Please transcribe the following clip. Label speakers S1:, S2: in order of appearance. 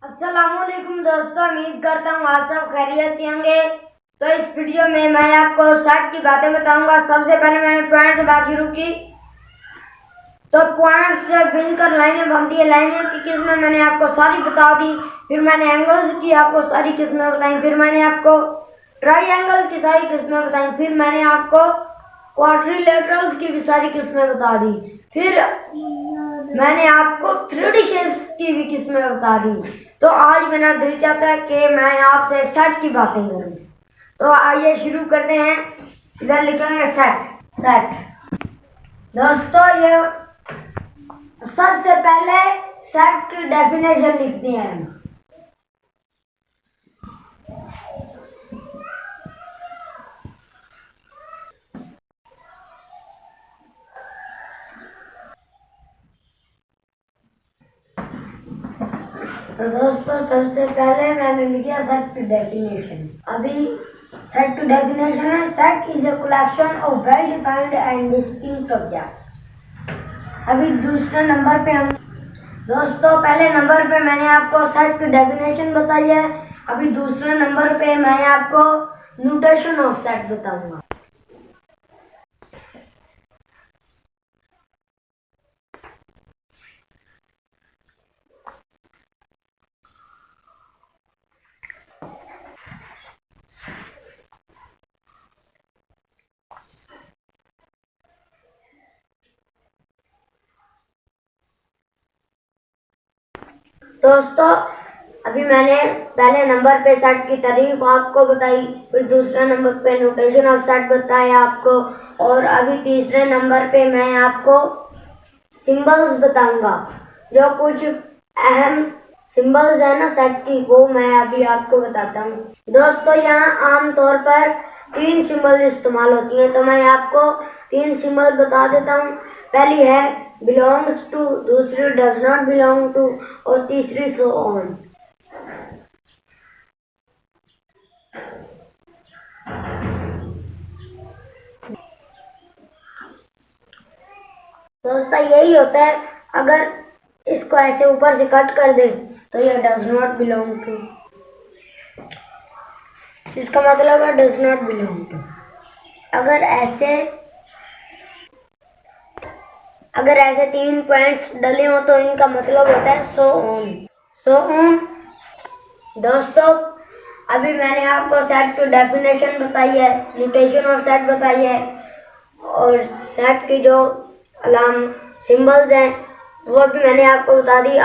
S1: अस्सलामुअलैकुम दोस्तों, उम्मीद करता हूँ आप सब खैरियत से होंगे। तो इस वीडियो में मैं आपको शर्ट की बातें बताऊंगा। सबसे पहले मैंने पॉइंट से बात शुरू की, तो पॉइंट से मिलकर लाइनें बनती है। लाइनें की किस्में मैंने आपको सारी बता दी। फिर मैंने एंगल्स की आपको सारी किस्में बताई। फिर मैंने आपको ट्राइंगल की सारी किस्में बताई। फिर मैंने आपको क्वाड्रिलेटरल्स की भी सारी किस्में बता दी। फिर मैंने आपको 3D शेप्स की भी किस्में बता दी। तो आज मेरा दिल चाहता है कि मैं आपसे सेट की बातें करूं। तो आइए शुरू करते हैं। इधर लिखेंगे सेट। सेट दोस्तों, ये सबसे पहले सेट की डेफिनेशन लिखते हैं। तो दोस्तों, सबसे पहले मैंने लिखा सेट की डेफिनेशन। अभी सेट की डेफिनेशन है, set is a collection of well defined and distinct objects. अभी दूसरे नंबर पे हम दोस्तों, पहले नंबर पे मैंने आपको सेट की डेफिनेशन बताई है। अभी दूसरे नंबर पे मैं आपको नोटेशन ऑफ सेट बताऊंगा। दोस्तों, अभी मैंने पहले नंबर पे सेट की तारीफ आपको बताई, फिर दूसरे नंबर पे नोटेशन ऑफ सेट बताया आपको, और अभी तीसरे नंबर पे मैं आपको सिंबल्स बताऊंगा। जो कुछ अहम सिंबल्स है ना सेट की, वो मैं अभी आपको बताता हूँ। दोस्तों, यहाँ आमतौर पर 3 सिंबल इस्तेमाल होती हैं, तो मैं आपको 3 सिंबल बता देता हूँ। पहली है बिलोंग्स टू, दूसरी डज नॉट बिलोंग टू, और तीसरी सो ऑन। दोस्तों, यही होता है। अगर इसको ऐसे ऊपर से कट कर दे तो ये डज नॉट बिलोंग टू, इसका मतलब है डज नॉट बिलोंग टू। अगर ऐसे 3 पॉइंट्स डले हो तो इनका मतलब होता है सो ऑन। So on. दोस्तों, अभी मैंने आपको सेट की डेफिनेशन बताई है, नोटेशन ऑफ सेट बताई है, और सेट की जो अलाम सिंबल्स हैं वो भी मैंने आपको बता दी।